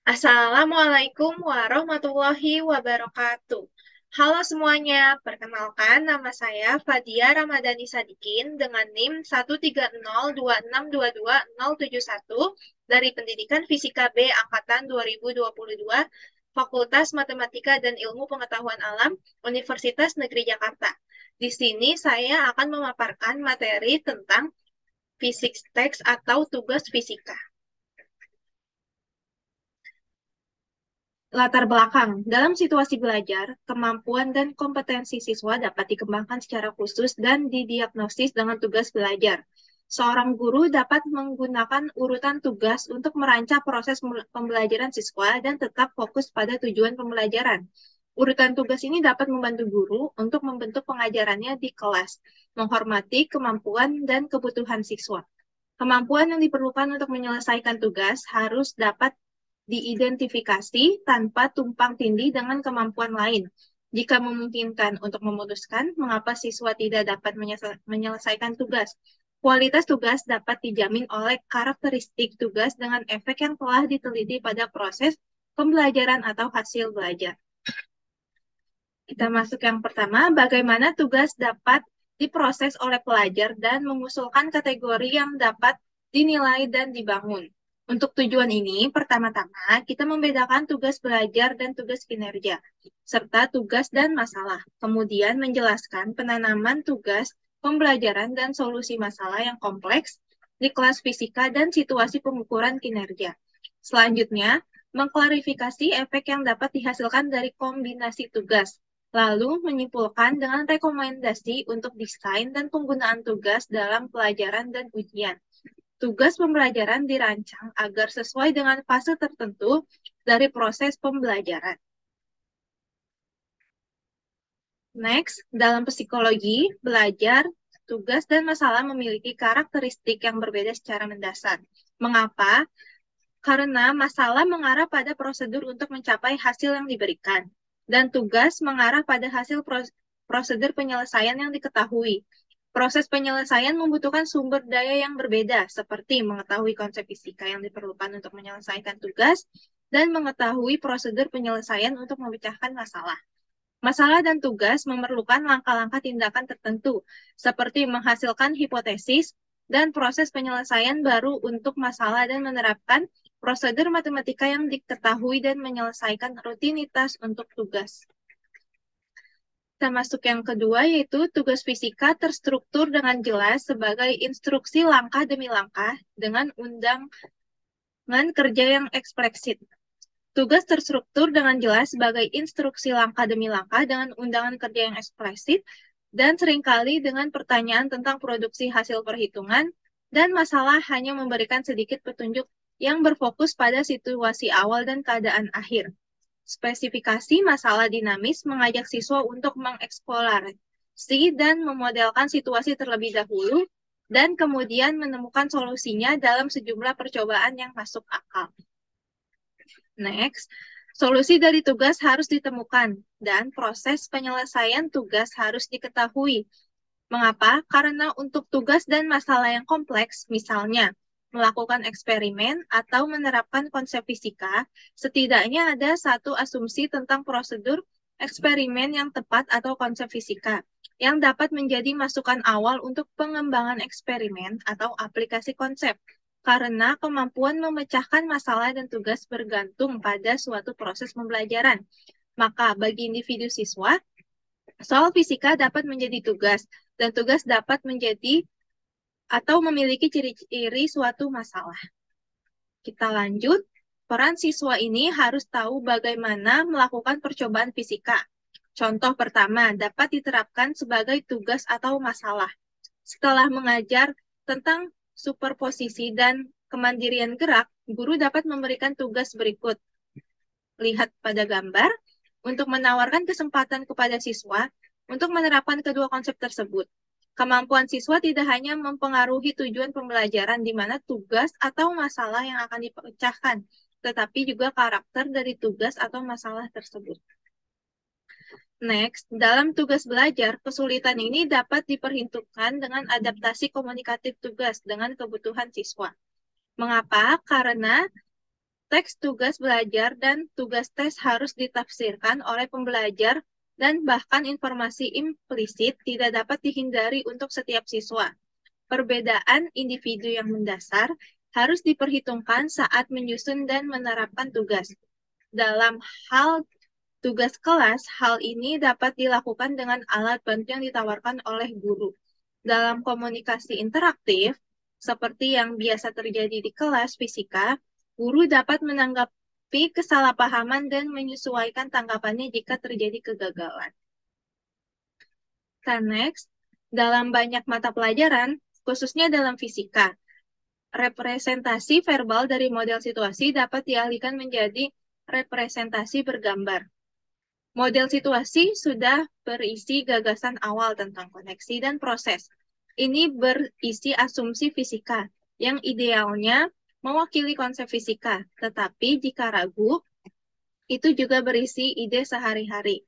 Assalamualaikum warahmatullahi wabarakatuh. Halo semuanya, perkenalkan nama saya Fadia Ramadhani Sadikin dengan NIM 13026220071 dari Pendidikan Fisika B Angkatan 2022, Fakultas Matematika dan Ilmu Pengetahuan Alam, Universitas Negeri Jakarta. Di sini saya akan memaparkan materi tentang fisik teks atau tugas fisika. Latar belakang. Dalam situasi belajar, kemampuan dan kompetensi siswa dapat dikembangkan secara khusus dan didiagnosis dengan tugas belajar. Seorang guru dapat menggunakan urutan tugas untuk merancang proses pembelajaran siswa dan tetap fokus pada tujuan pembelajaran. Urutan tugas ini dapat membantu guru untuk membentuk pengajarannya di kelas, menghormati kemampuan dan kebutuhan siswa. Kemampuan yang diperlukan untuk menyelesaikan tugas harus dapat diidentifikasi tanpa tumpang tindih dengan kemampuan lain. Jika memungkinkan untuk memutuskan mengapa siswa tidak dapat menyelesaikan tugas, kualitas tugas dapat dijamin oleh karakteristik tugas dengan efek yang telah diteliti pada proses pembelajaran atau hasil belajar. Kita masuk yang pertama, bagaimana tugas dapat diproses oleh pelajar dan mengusulkan kategori yang dapat dinilai dan dibangun. Untuk tujuan ini, pertama-tama kita membedakan tugas belajar dan tugas kinerja, serta tugas dan masalah. Kemudian menjelaskan penanaman tugas, pembelajaran, dan solusi masalah yang kompleks di kelas fisika dan situasi pengukuran kinerja. Selanjutnya, mengklarifikasi efek yang dapat dihasilkan dari kombinasi tugas, lalu menyimpulkan dengan rekomendasi untuk desain dan penggunaan tugas dalam pelajaran dan ujian. Tugas pembelajaran dirancang agar sesuai dengan fase tertentu dari proses pembelajaran. Next, dalam psikologi, belajar, tugas, dan masalah memiliki karakteristik yang berbeda secara mendasar. Mengapa? Karena masalah mengarah pada prosedur untuk mencapai hasil yang diberikan, dan tugas mengarah pada hasil prosedur penyelesaian yang diketahui. Proses penyelesaian membutuhkan sumber daya yang berbeda, seperti mengetahui konsep fisika yang diperlukan untuk menyelesaikan tugas, dan mengetahui prosedur penyelesaian untuk memecahkan masalah. Masalah dan tugas memerlukan langkah-langkah tindakan tertentu, seperti menghasilkan hipotesis dan proses penyelesaian baru untuk masalah dan menerapkan prosedur matematika yang diketahui dan menyelesaikan rutinitas untuk tugas. Kita masuk yang kedua, yaitu tugas fisika terstruktur dengan jelas sebagai instruksi langkah demi langkah dengan undangan kerja yang eksplisit. Tugas terstruktur dengan jelas sebagai instruksi langkah demi langkah dengan undangan kerja yang eksplisit dan seringkali dengan pertanyaan tentang produksi hasil perhitungan dan masalah hanya memberikan sedikit petunjuk yang berfokus pada situasi awal dan keadaan akhir. Spesifikasi masalah dinamis mengajak siswa untuk mengeksplorasi dan memodelkan situasi terlebih dahulu dan kemudian menemukan solusinya dalam sejumlah percobaan yang masuk akal. Next, solusi dari tugas harus ditemukan dan proses penyelesaian tugas harus diketahui. Mengapa? Karena untuk tugas dan masalah yang kompleks, misalnya melakukan eksperimen atau menerapkan konsep fisika, setidaknya ada satu asumsi tentang prosedur eksperimen yang tepat atau konsep fisika yang dapat menjadi masukan awal untuk pengembangan eksperimen atau aplikasi konsep. Karena kemampuan memecahkan masalah dan tugas bergantung pada suatu proses pembelajaran. Maka bagi individu siswa, soal fisika dapat menjadi tugas, dan tugas dapat menjadi atau memiliki ciri-ciri suatu masalah. Kita lanjut, peran siswa ini harus tahu bagaimana melakukan percobaan fisika. Contoh pertama dapat diterapkan sebagai tugas atau masalah. Setelah mengajar tentang superposisi dan kemandirian gerak, guru dapat memberikan tugas berikut. Lihat pada gambar untuk menawarkan kesempatan kepada siswa untuk menerapkan kedua konsep tersebut. Kemampuan siswa tidak hanya mempengaruhi tujuan pembelajaran di mana tugas atau masalah yang akan dipecahkan, tetapi juga karakter dari tugas atau masalah tersebut. Next, dalam tugas belajar, kesulitan ini dapat diperhitungkan dengan adaptasi komunikatif tugas dengan kebutuhan siswa. Mengapa? Karena teks tugas belajar dan tugas tes harus ditafsirkan oleh pembelajar dan bahkan informasi implisit tidak dapat dihindari untuk setiap siswa. Perbedaan individu yang mendasar harus diperhitungkan saat menyusun dan menerapkan tugas. Dalam hal tugas kelas, hal ini dapat dilakukan dengan alat bantu yang ditawarkan oleh guru. Dalam komunikasi interaktif, seperti yang biasa terjadi di kelas fisika, guru dapat menanggapi kesalahpahaman dan menyesuaikan tanggapannya jika terjadi kegagalan. Next, dalam banyak mata pelajaran, khususnya dalam fisika, representasi verbal dari model situasi dapat dialihkan menjadi representasi bergambar. Model situasi sudah berisi gagasan awal tentang koneksi dan proses. Ini berisi asumsi fisika yang idealnya mewakili konsep fisika, tetapi jika ragu, itu juga berisi ide sehari-hari.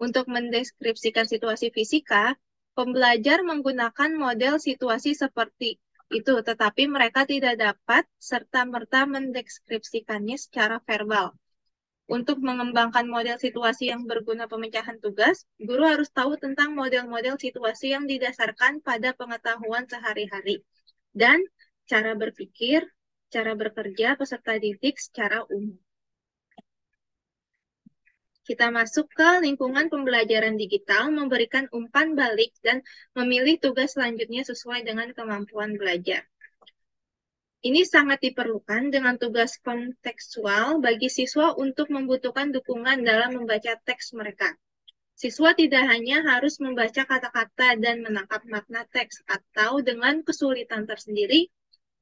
Untuk mendeskripsikan situasi fisika, pembelajar menggunakan model situasi seperti itu, tetapi mereka tidak dapat serta-merta mendeskripsikannya secara verbal. Untuk mengembangkan model situasi yang berguna pemecahan tugas, guru harus tahu tentang model-model situasi yang didasarkan pada pengetahuan sehari-hari dan cara berpikir, cara bekerja peserta didik secara umum. Kita masuk ke lingkungan pembelajaran digital, memberikan umpan balik dan memilih tugas selanjutnya sesuai dengan kemampuan belajar. Ini sangat diperlukan dengan tugas kontekstual bagi siswa untuk membutuhkan dukungan dalam membaca teks mereka. Siswa tidak hanya harus membaca kata-kata dan menangkap makna teks atau dengan kesulitan tersendiri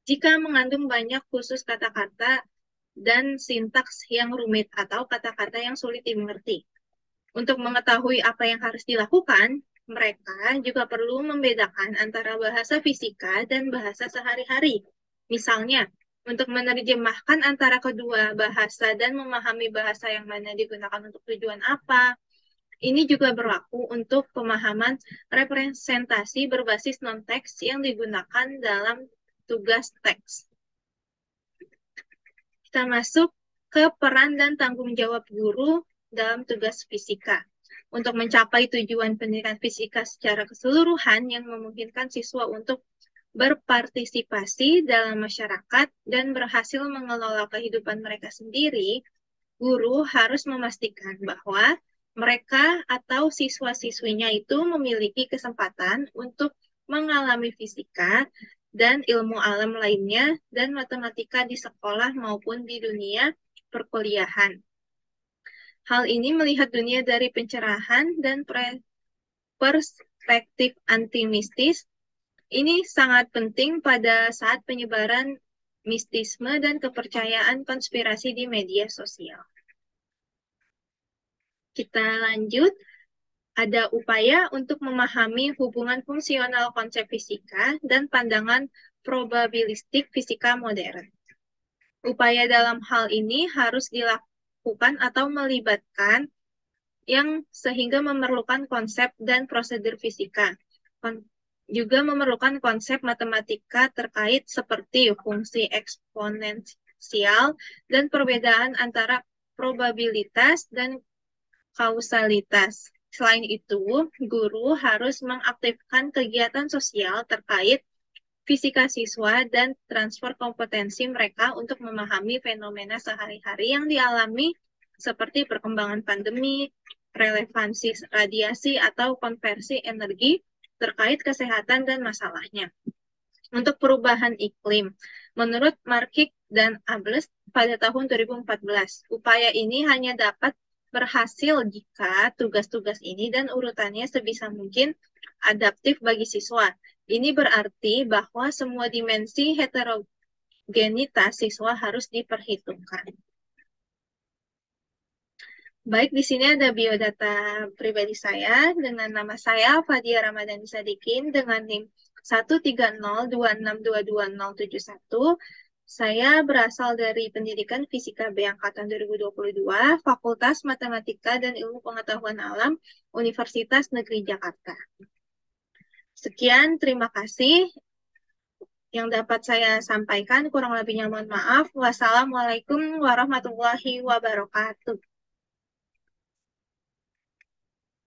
jika mengandung banyak khusus kata-kata dan sintaks yang rumit atau kata-kata yang sulit dimengerti. Untuk mengetahui apa yang harus dilakukan, mereka juga perlu membedakan antara bahasa fisika dan bahasa sehari-hari. Misalnya, untuk menerjemahkan antara kedua bahasa dan memahami bahasa yang mana digunakan untuk tujuan apa. Ini juga berlaku untuk pemahaman representasi berbasis non-teks yang digunakan dalam tugas teks. Kita masuk ke peran dan tanggung jawab guru dalam tugas fisika. Untuk mencapai tujuan pendidikan fisika secara keseluruhan yang memungkinkan siswa untuk berpartisipasi dalam masyarakat dan berhasil mengelola kehidupan mereka sendiri, guru harus memastikan bahwa mereka atau siswa-siswinya itu memiliki kesempatan untuk mengalami fisika dan ilmu alam lainnya dan matematika di sekolah maupun di dunia perkuliahan. Hal ini melihat dunia dari pencerahan dan perspektif anti-mistis. Ini sangat penting pada saat penyebaran mistisme dan kepercayaan konspirasi di media sosial. Kita lanjut. Ada upaya untuk memahami hubungan fungsional konsep fisika dan pandangan probabilistik fisika modern. Upaya dalam hal ini harus dilakukan atau melibatkan yang sehingga memerlukan konsep dan prosedur fisika. Juga memerlukan konsep matematika terkait seperti fungsi eksponensial dan perbedaan antara probabilitas dan kausalitas. Selain itu, guru harus mengaktifkan kegiatan sosial terkait fisika siswa dan transfer kompetensi mereka untuk memahami fenomena sehari-hari yang dialami seperti perkembangan pandemi, relevansi radiasi, atau konversi energi terkait kesehatan dan masalahnya. Untuk perubahan iklim, menurut Markik dan Ables pada tahun 2014, upaya ini hanya dapat berhasil jika tugas-tugas ini dan urutannya sebisa mungkin adaptif bagi siswa. Ini berarti bahwa semua dimensi heterogenitas siswa harus diperhitungkan. Baik, di sini ada biodata pribadi saya dengan nama saya Fadia Ramadhani Sadikin dengan NIM 13026222071. Saya berasal dari Pendidikan Fisika B Angkatan 2022, Fakultas Matematika dan Ilmu Pengetahuan Alam, Universitas Negeri Jakarta. Sekian, terima kasih. yang dapat saya sampaikan. Kurang lebihnya mohon maaf. Wassalamualaikum warahmatullahi wabarakatuh.